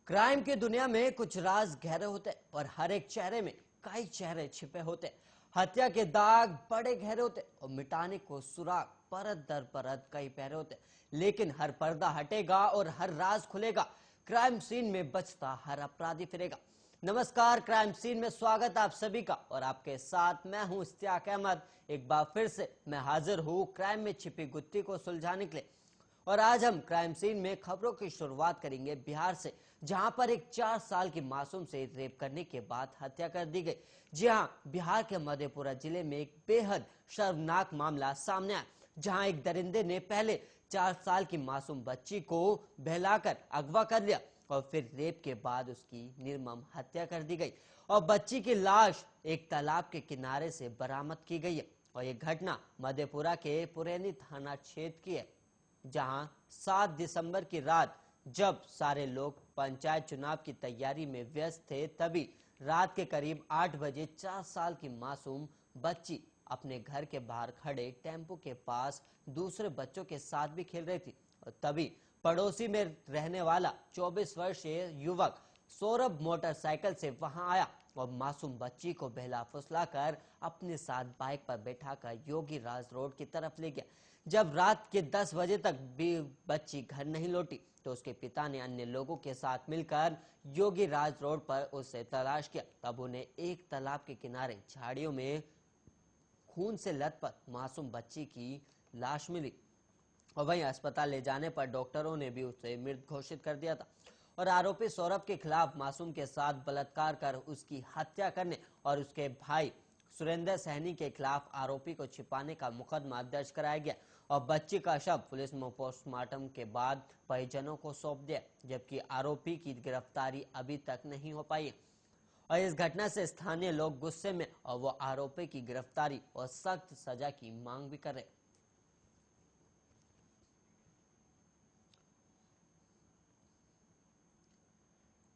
Crime की दुनिया में कुछ राज गहरे होते हैं और हर एक चेहरे में कई चेहरे छिपे होते हैं। हत्या के दाग बड़े गहरे होते हैं और मिटाने को सुराग परत दर परत कई पहरे होते हैं। लेकिन हर पर्दा हटेगा और हर राज खुलेगा। क्राइम सीन में बचता हर अपराधी फिरेगा। नमस्कार, क्राइम सीन में स्वागत आप सभी का और आपके साथ मैं हूं इश्तियाक अहमद। एक बार फिर से मैं हाजिर हूं क्राइम में छिपी गुत्थी को सुलझाने के लिए। और आज हम क्राइम सीन में खबरों की शुरुआत करेंगे बिहार से, जहां पर एक 4 साल की मासूम से रेप करने के बाद हत्या कर दी गई। जी हां, बिहार के मधेपुरा जिले में एक बेहद शर्मनाक मामला सामने आया, जहां एक दरिंदे ने पहले 4 साल की मासूम बच्ची को बहलाकर अगवा कर लिया और फिर रेप के बाद उसकी निर्मम हत्या कर दी गई और बच्ची की लाश एक तालाब के किनारे से बरामद की गई है। और ये घटना मधेपुरा के पुरैनी थाना क्षेत्र की है, जहां 7 दिसंबर की रात जब सारे लोग पंचायत चुनाव की तैयारी में व्यस्त थे, तभी रात के करीब 8 बजे 4 साल की मासूम बच्ची अपने घर के बाहर खड़े टेम्पो के पास दूसरे बच्चों के साथ भी खेल रही थी। और तभी पड़ोसी में रहने वाला 24 वर्षीय युवक सौरभ मोटरसाइकिल से वहां आया और मासूम बच्ची को बहला फुसला कर अपने साथ बाइक पर बैठाकर योगी राज रोड की तरफ ले गया। जब रात के 10 बजे तक भी बच्ची घर नहीं लौटी तो उसके पिता ने अन्य लोगों के साथ मिलकर योगी राज रोड पर उसे तलाश किया। तब उन्हें एक तालाब के किनारे झाड़ियों में खून से लथपथ मासूम बच्ची की लाश मिली और वहीं अस्पताल ले जाने पर डॉक्टरों ने भी उसे मृत घोषित कर दिया था। और आरोपी सौरभ के खिलाफ मासूम के साथ बलात्कार कर उसकी हत्या करने और उसके भाई सुरेंद्र सहनी के खिलाफ आरोपी को छिपाने का मुकदमा दर्ज कराया गया और बच्ची का शव पुलिस ने पोस्टमार्टम के बाद परिजनों को सौंप दिया, जबकि आरोपी की गिरफ्तारी अभी तक नहीं हो पाई है। और इस घटना से स्थानीय लोग गुस्से में और वो आरोपी की गिरफ्तारी और सख्त सजा की मांग भी कर रहे।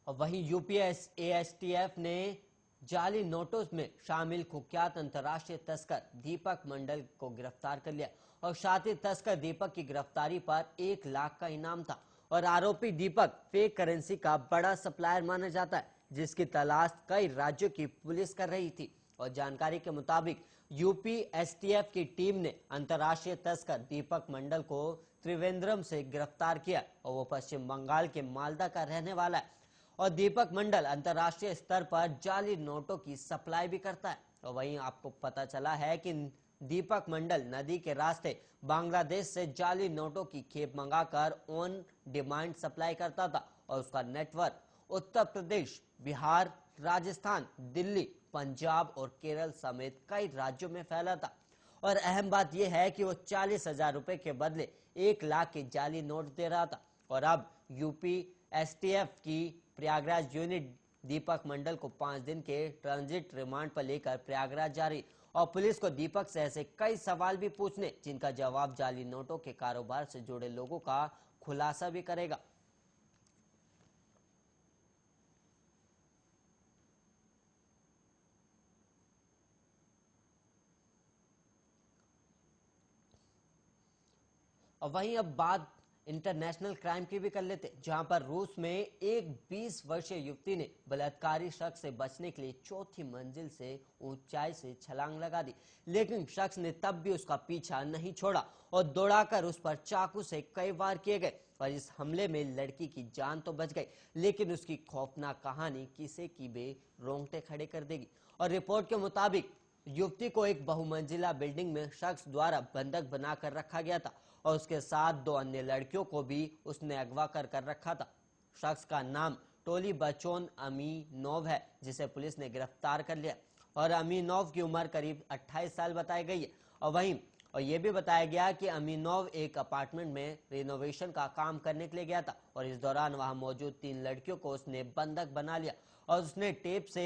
और वहीं यूपीएसएटीएफ ने जाली नोटों में शामिल कुख्यात अंतर्राष्ट्रीय तस्कर दीपक मंडल को गिरफ्तार कर लिया और साथ ही तस्कर दीपक की गिरफ्तारी पर 1 लाख का इनाम था। और आरोपी दीपक फेक करेंसी का बड़ा सप्लायर माना जाता है, जिसकी तलाश कई राज्यों की पुलिस कर रही थी। और जानकारी के मुताबिक यूपी एसटीएफ की टीम ने अंतर्राष्ट्रीय तस्कर दीपक मंडल को त्रिवेंद्रम से गिरफ्तार किया और वो पश्चिम बंगाल के मालदा का रहने वाला है। और दीपक मंडल अंतर्राष्ट्रीय स्तर पर जाली नोटों की सप्लाई भी करता है। और वहीं आपको पता चला है कि दीपक मंडल नदी के रास्ते बांग्लादेश से जाली नोटों की खेप मंगाकर ऑन डिमांड सप्लाई करता था और उसका नेटवर्क उत्तर प्रदेश, बिहार, राजस्थान, दिल्ली, पंजाब और केरल समेत कई राज्यों में फैला था। और अहम बात यह है कि वो 40,000 रुपए के बदले 1 लाख के जाली नोट दे रहा था। और अब यूपी एसटीएफ की प्रयागराज यूनिट दीपक मंडल को 5 दिन के ट्रांजिट रिमांड पर लेकर प्रयागराज जा रही और पुलिस को दीपक से ऐसे कई सवाल भी पूछने, जिनका जवाब जाली नोटों के कारोबार से जुड़े लोगों का खुलासा भी करेगा। और वहीं अब बात इंटरनेशनल क्राइम की भी कर लेते, जहां पर रूस में एक 20 वर्षीय युवती ने बलात्कारी शख्स से बचने के लिए चौथी मंजिल से ऊंचाई से छलांग लगा दी, लेकिन शख्स ने तब भी उसका पीछा नहीं छोड़ा और दौड़ाकर उस पर चाकू से कई वार किए गए। और इस हमले में लड़की की जान तो बच गई, लेकिन उसकी खौफनाक कहानी किसी की भी रोंगटे खड़े कर देगी। और रिपोर्ट के मुताबिक युवती को एक बहुमंजिला बिल्डिंग में शख्स द्वारा बंधक बनाकर रखा गया था और उसके साथ 2 अन्य लड़कियों को भी उसने अगवा कर रखा था। शख्स का नाम टोली बचोन अमीनोव है, जिसे पुलिस ने गिरफ्तार कर लिया। और अमीनोव की उम्र करीब 28 साल बताई गई है। और यह भी बताया गया कि अमीनोव एक अपार्टमेंट में रिनोवेशन का काम करने के लिए गया था और इस दौरान वहां मौजूद 3 लड़कियों को उसने बंधक बना लिया और उसने टेप से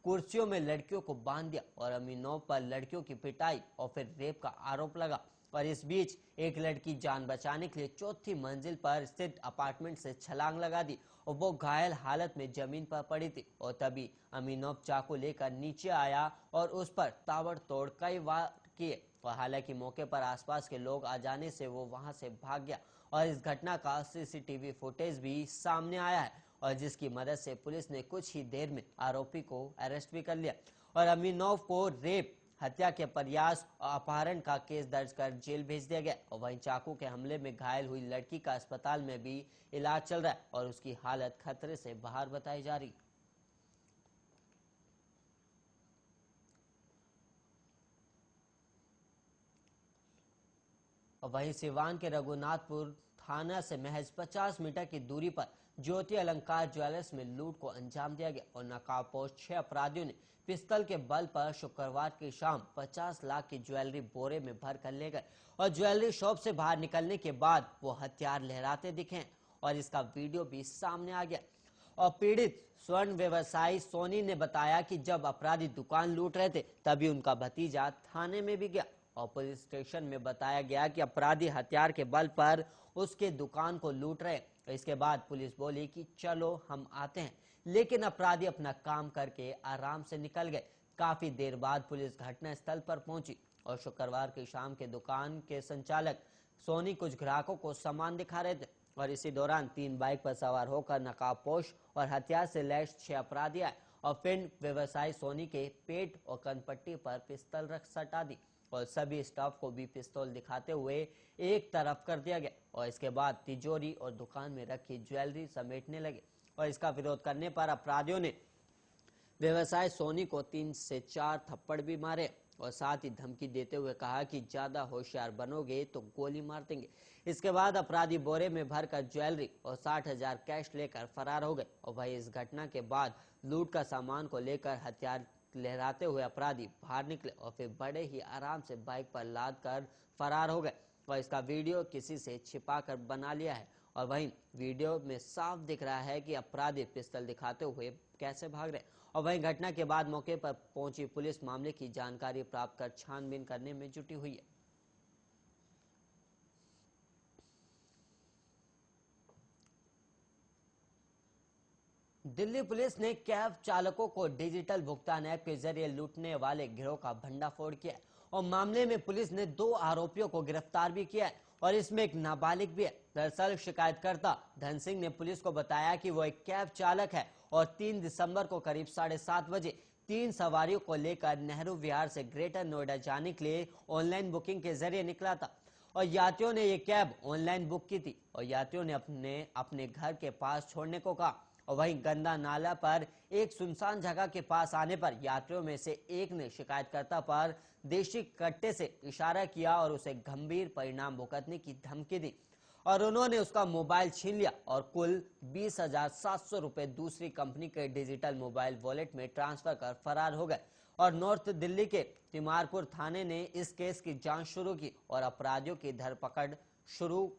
कुर्सियों में लड़कियों को बांध दिया और अमीनोव पर लड़कियों की पिटाई और फिर रेप का आरोप लगा। और इस बीच एक लड़की जान बचाने के लिए चौथी मंजिल पर स्थित अपार्टमेंट से छलांग लगा दी और वो घायल हालत में जमीन पर पड़ी थी। और तभी अमीनोव चाकू लेकर नीचे आया और उस पर ताबड़तोड़ कई वार किए और हालांकि मौके पर आसपास के लोग आ जाने से वो वहां से भाग गया। और इस घटना का सीसीटीवी फुटेज भी सामने आया है और जिसकी मदद से पुलिस ने कुछ ही देर में आरोपी को अरेस्ट भी कर लिया और अमीनोव को रेप, हत्या के प्रयास और अपहरण का केस दर्ज कर जेल भेज दिया गया। और वहीं चाकू के हमले में घायल हुई लड़की का अस्पताल में भी इलाज चल रहा है और उसकी हालत खतरे से बाहर बताई जा रही। और वहीं सिवान के रघुनाथपुर थाना से महज 50 मीटर की दूरी पर ज्योति अलंकार ज्वेलर्स में लूट को अंजाम दिया गया और नकाबपोश 6 अपराधियों ने पिस्तल के बल पर शुक्रवार की शाम 50 लाख की ज्वेलरी बोरे में भर कर ले गए और ज्वेलरी शॉप से बाहर निकलने के बाद वो हथियार लहराते दिखे और इसका वीडियो भी सामने आ गया। और पीड़ित स्वर्ण व्यवसायी सोनी ने बताया कि जब अपराधी दुकान लूट रहे थे तभी उनका भतीजा थाने में भी गया और पुलिस स्टेशन में बताया गया कि अपराधी हथियार के बल पर उसके दुकान को लूट रहे। इसके बाद पुलिस बोली कि चलो हम आते हैं, लेकिन अपराधी अपना काम करके आराम से निकल गए। काफी देर बाद पुलिस घटनास्थल पर पहुंची और शुक्रवार की शाम के दुकान के संचालक सोनी कुछ ग्राहकों को सामान दिखा रहे थे और इसी दौरान 3 बाइक पर सवार होकर नकाबपोश और हथियार से लैस 6 अपराधी आए और फिर व्यवसायी सोनी के पेट और कनपट्टी पर पिस्तौल रख सटा दी और सभी स्टाफ को भी पिस्तौल दिखाते हुए एक तरफ कर दिया गया और इसके बाद तिजोरी और दुकान में रखी ज्वेलरी समेटने लगे और इसका विरोध करने पर अपराधियों ने व्यवसाय सोनी को 3 से 4 थप्पड़ भी मारे और साथ ही धमकी देते हुए कहा कि ज्यादा होशियार बनोगे तो गोली मार देंगे। इसके बाद अपराधी बोरे में भरकर ज्वेलरी और 60,000 कैश लेकर फरार हो गए और वही इस घटना के बाद लूट का सामान को लेकर हथियार लहराते हुए अपराधी बाहर निकले और फिर बड़े ही आराम से बाइक पर लाद कर फरार हो गए और इसका वीडियो किसी से छिपा कर बना लिया है और वहीं वीडियो में साफ दिख रहा है कि अपराधी पिस्तौल दिखाते हुए कैसे भाग रहे और वहीं घटना के बाद मौके पर पहुंची पुलिस मामले की जानकारी प्राप्त कर छानबीन करने में जुटी हुई है। दिल्ली पुलिस ने कैब चालकों को डिजिटल भुगतान ऐप के जरिए लूटने वाले गिरोह का भंडाफोड़ किया है और मामले में पुलिस ने 2 आरोपियों को गिरफ्तार भी किया है और इसमें एक नाबालिग भी है। दरअसल शिकायतकर्ता धन सिंह ने पुलिस को बताया कि वो एक कैब चालक है और 3 दिसंबर को करीब 7:30 बजे 3 सवारियों को लेकर नेहरू विहार से ग्रेटर नोएडा जाने के लिए ऑनलाइन बुकिंग के जरिए निकला था और यात्रियों ने ये कैब ऑनलाइन बुक की थी और यात्रियों ने अपने घर के पास छोड़ने को कहा और वहीं गंदा नाला पर एक सुनसान जगह के पास आने पर यात्रियों में से एक ने शिकायतकर्ता पर देशी कट्टे से इशारा किया और उसे गंभीर परिणाम भुगतने की धमकी दी और उन्होंने उसका मोबाइल छीन लिया और कुल 20,700 रुपए दूसरी कंपनी के डिजिटल मोबाइल वॉलेट में ट्रांसफर कर फरार हो गए और नॉर्थ दिल्ली के तिमारपुर थाने ने इस केस की जांच शुरू की और अपराधियों की धरपकड़ शुरू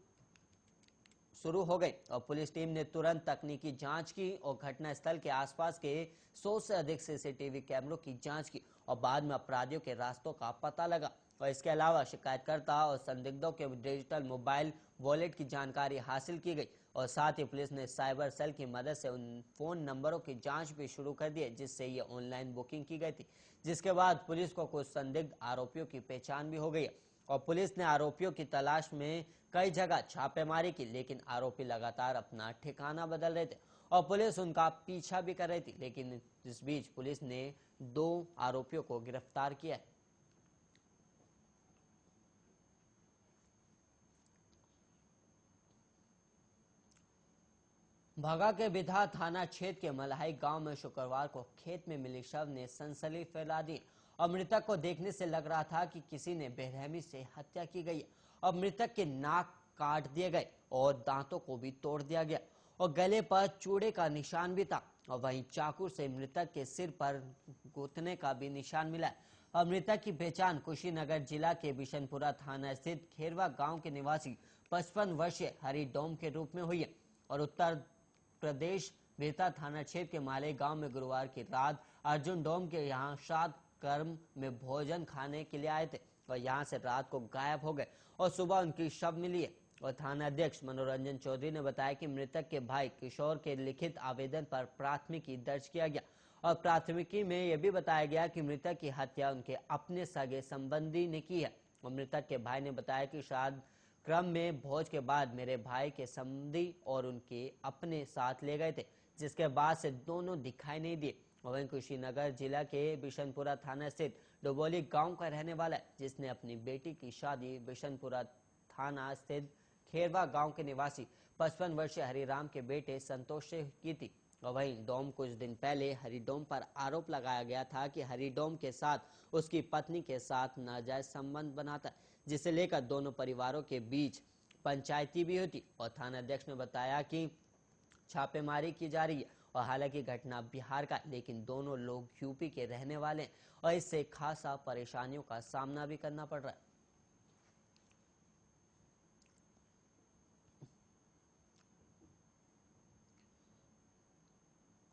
हो गई और पुलिस टीम ने तुरंत तकनीकी जांच की और घटनास्थल के आसपास के 100 से अधिक सीसीटीवी कैमरों की जांच की और बाद में अपराधियों के रास्तों का पता लगा और इसके अलावा शिकायतकर्ता और संदिग्धों के डिजिटल मोबाइल वॉलेट की जानकारी हासिल की गई और साथ ही पुलिस ने साइबर सेल की मदद से उन फोन नंबरों की जांच भी शुरू कर दी है जिससे ये ऑनलाइन बुकिंग की गई थी, जिसके बाद पुलिस को कुछ संदिग्ध आरोपियों की पहचान भी हो गई है और पुलिस ने आरोपियों की तलाश में कई जगह छापेमारी की, लेकिन आरोपी लगातार अपना ठिकाना बदल रहे थे और पुलिस उनका पीछा भी कर रही थी। लेकिन इस बीच पुलिस ने 2 आरोपियों को गिरफ्तार किया है। भगा के बिधा थाना क्षेत्र के मल्हाई गांव में शुक्रवार को खेत में मिली शव ने सनसनी फैला दी और मृतक को देखने से लग रहा था कि किसी ने बेरहमी से हत्या की गई और मृतक के नाक काट दिए गए और दांतों को भी तोड़ दिया गया और गले पर चूड़े का निशान भी था और वहीं चाकू से मृतक के सिर पर गुथने का भी निशान मिला और मृतक की पहचान कुशीनगर जिला के बिशनपुरा थाना स्थित खेरवा गांव के निवासी 55 वर्षीय हरि डोम के रूप में हुई है और उत्तर प्रदेश बेहता थाना क्षेत्र के माले गांव में गुरुवार की रात अर्जुन डोम के यहां श्राद्ध कर्म में भोजन खाने के लिए आए थे और यहां से रात को गायब हो गए और सुबह उनकी शव मिली है और थाना अध्यक्ष मनोरंजन चौधरी ने बताया कि मृतक के भाई किशोर के लिखित आवेदन पर प्राथमिकी दर्ज किया गया और प्राथमिकी में यह भी बताया गया कि मृतक की हत्या उनके अपने सगे संबंधी ने की है और मृतक के भाई ने बताया कि श्राद्ध क्रम में भोज के बाद मेरे भाई के संबंधी और उनके अपने साथ ले गए थे, जिसके बाद से दोनों दिखाई नहीं दिए। वहीं कुशीनगर जिला के बिशनपुरा थाना स्थित डोबोली गांव का रहने वाला है, जिसने अपनी बेटी की शादी बिशनपुरा थाना स्थित खेरवा गांव के निवासी 55 वर्षीय हरिराम के बेटे संतोष से की थी। और वहीं डोम कुछ दिन पहले हरिडोम पर आरोप लगाया गया था कि हरिडोम के साथ उसकी पत्नी के साथ नाजायज संबंध बनाता है, जिसे लेकर दोनों परिवारों के बीच पंचायती भी होती। और थानाध्यक्ष ने बताया कि छापेमारी की जा रही है और हालांकि घटना बिहार का, लेकिन दोनों लोग यूपी के रहने वाले हैं और इससे खासा परेशानियों का सामना भी करना पड़ रहा है।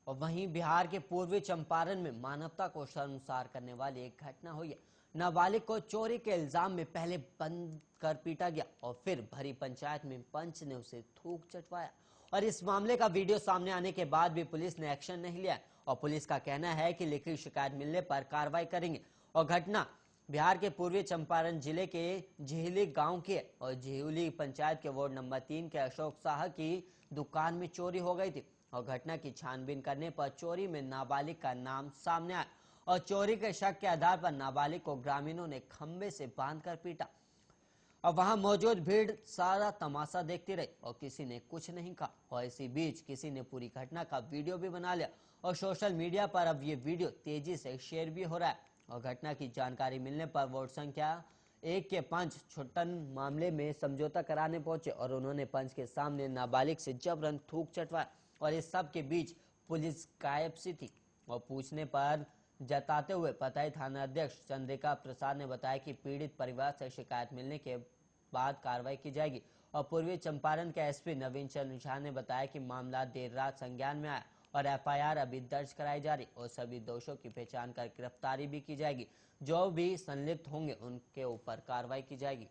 और वहीं बिहार के पूर्वी चंपारण में मानवता को शर्मसार करने वाली एक घटना हुई है। नाबालिग को चोरी के इल्जाम में पहले बंद कर पीटा गया और फिर भरी पंचायत में पंच ने उसे थूक चटवाया। और इस मामले का वीडियो सामने आने के बाद भी पुलिस ने एक्शन नहीं लिया और पुलिस का कहना है कि लिखित शिकायत मिलने पर कार्रवाई करेंगे। और घटना बिहार के पूर्वी चंपारण जिले के झिहली गांव की है और झिहली पंचायत के वार्ड नंबर 3 के अशोक शाह की दुकान में चोरी हो गई थी। और घटना की छानबीन करने पर चोरी में नाबालिग का नाम सामने आया और चोरी के शक के आधार पर नाबालिग को ग्रामीणों ने खंबे से बांधकर पीटा। और वहां मौजूद भीड़ सारा तमाशा देखती रही और किसी ने कुछ नहीं कहा। और इसी बीच किसी ने पूरी घटना का वीडियो भी बना लिया और सोशल मीडिया पर अब ये वीडियो तेजी से शेयर भी हो रहा है। और घटना की जानकारी मिलने पर वार्ड संख्या 1 के पंच छुट्टन मामले में समझौता कराने पहुंचे और उन्होंने पंच के सामने नाबालिग से जबरन थूक चटवाया। और इस सब के बीच पुलिस गायब सी थी। और पूछने पर जताते हुए पताई थाना अध्यक्ष चंद्रिका प्रसाद ने बताया कि पीड़ित परिवार से शिकायत मिलने के बाद कार्रवाई की जाएगी। और पूर्वी चंपारण के एसपी नवीन चंद्र झा ने बताया कि मामला देर रात संज्ञान में आया और एफआईआर अभी दर्ज कराई जा रही और सभी दोषियों की पहचान कर गिरफ्तारी भी की जाएगी। जो भी संलिप्त होंगे उनके ऊपर कार्रवाई की जाएगी।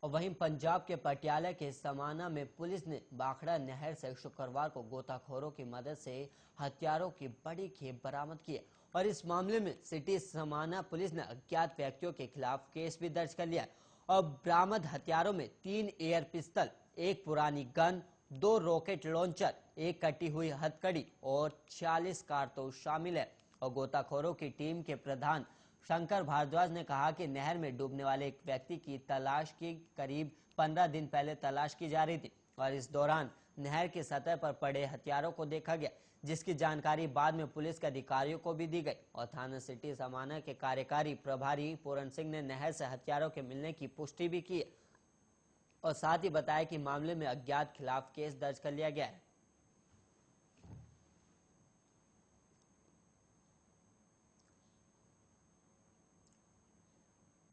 और वहीं पंजाब के पटियाला के समाना में पुलिस ने बाखड़ा नहर से शुक्रवार को गोताखोरों की मदद से हथियारों की बड़ी खेप बरामद की है। और इस मामले में सिटी समाना पुलिस ने अज्ञात व्यक्तियों के खिलाफ केस भी दर्ज कर लिया है। और बरामद हथियारों में 3 एयर पिस्तल, एक पुरानी गन, 2 रॉकेट लॉन्चर, एक कटी हुई हथकड़ी और 46 कारतूस शामिल है। और गोताखोरों की टीम के प्रधान शंकर भारद्वाज ने कहा कि नहर में डूबने वाले एक व्यक्ति की तलाश की करीब 15 दिन पहले तलाश की जा रही थी और इस दौरान नहर की सतह पर पड़े हथियारों को देखा गया, जिसकी जानकारी बाद में पुलिस के अधिकारियों को भी दी गई। और थाना सिटी समाना के कार्यकारी प्रभारी पूरन सिंह ने नहर से हथियारों के मिलने की पुष्टि भी की और साथ ही बताया कि मामले में अज्ञात खिलाफ केस दर्ज कर लिया गया है।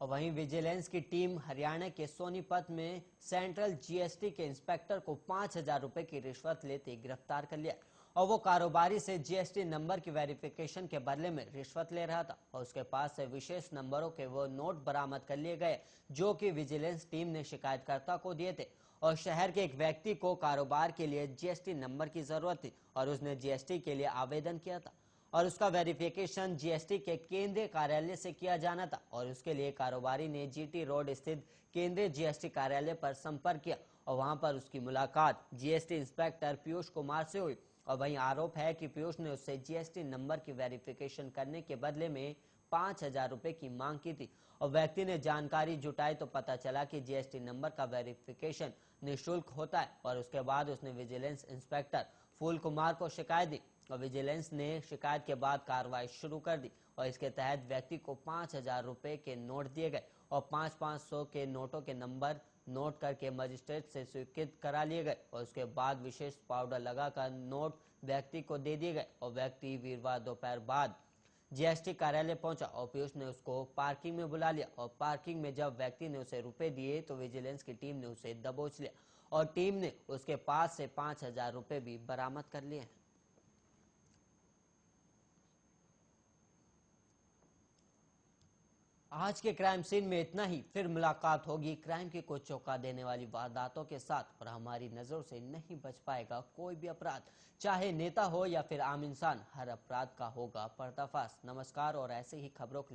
और वहीं विजिलेंस की टीम हरियाणा के सोनीपत में सेंट्रल जीएसटी के इंस्पेक्टर को 5,000 रुपए की रिश्वत लेते गिरफ्तार कर लिया और वो कारोबारी से जीएसटी नंबर की वेरिफिकेशन के बदले में रिश्वत ले रहा था और उसके पास से विशेष नंबरों के वो नोट बरामद कर लिए गए जो कि विजिलेंस टीम ने शिकायतकर्ता को दिए थे। और शहर के एक व्यक्ति को कारोबार के लिए जीएसटी नंबर की जरूरत थी और उसने जीएसटी के लिए आवेदन किया था और उसका वेरिफिकेशन जीएसटी के केंद्रीय कार्यालय से किया जाना था। और उसके लिए कारोबारी ने जीटी रोड स्थित केंद्रीय जीएसटी कार्यालय पर संपर्क किया और वहां पर उसकी मुलाकात जीएसटी इंस्पेक्टर पीयूष कुमार से हुई। और वहीं आरोप है कि पीयूष ने उससे जीएसटी नंबर की वेरिफिकेशन करने के बदले में 5,000 रुपए की मांग की थी। और व्यक्ति ने जानकारी जुटाई तो पता चला कि जीएसटी नंबर का वेरिफिकेशन निःशुल्क होता है। और उसके बाद उसने विजिलेंस इंस्पेक्टर फूल कुमार को शिकायत दी और विजिलेंस ने शिकायत के बाद कार्रवाई शुरू कर दी और इसके तहत व्यक्ति को 5,000 रुपए के नोट दिए गए और 500-500 के नोटों के नंबर नोट करके मजिस्ट्रेट से स्वीकृत करा लिए गए और उसके बाद विशेष पाउडर लगाकर नोट व्यक्ति को दे दिए गए और व्यक्ति वीरवार दोपहर बाद जीएसटी कार्यालय पहुंचा और पीयूष ने उसको पार्किंग में बुला लिया और पार्किंग में जब व्यक्ति ने उसे रुपए दिए तो विजिलेंस की टीम ने उसे दबोच लिया और टीम ने उसके पास से 5,000 रुपए भी बरामद कर लिए। आज के क्राइम सीन में इतना ही। फिर मुलाकात होगी क्राइम की कुछ चौंका देने वाली वारदातों के साथ और हमारी नजरों से नहीं बच पाएगा कोई भी अपराध, चाहे नेता हो या फिर आम इंसान, हर अपराध का होगा पर्दाफाश। नमस्कार और ऐसे ही खबरों के लिए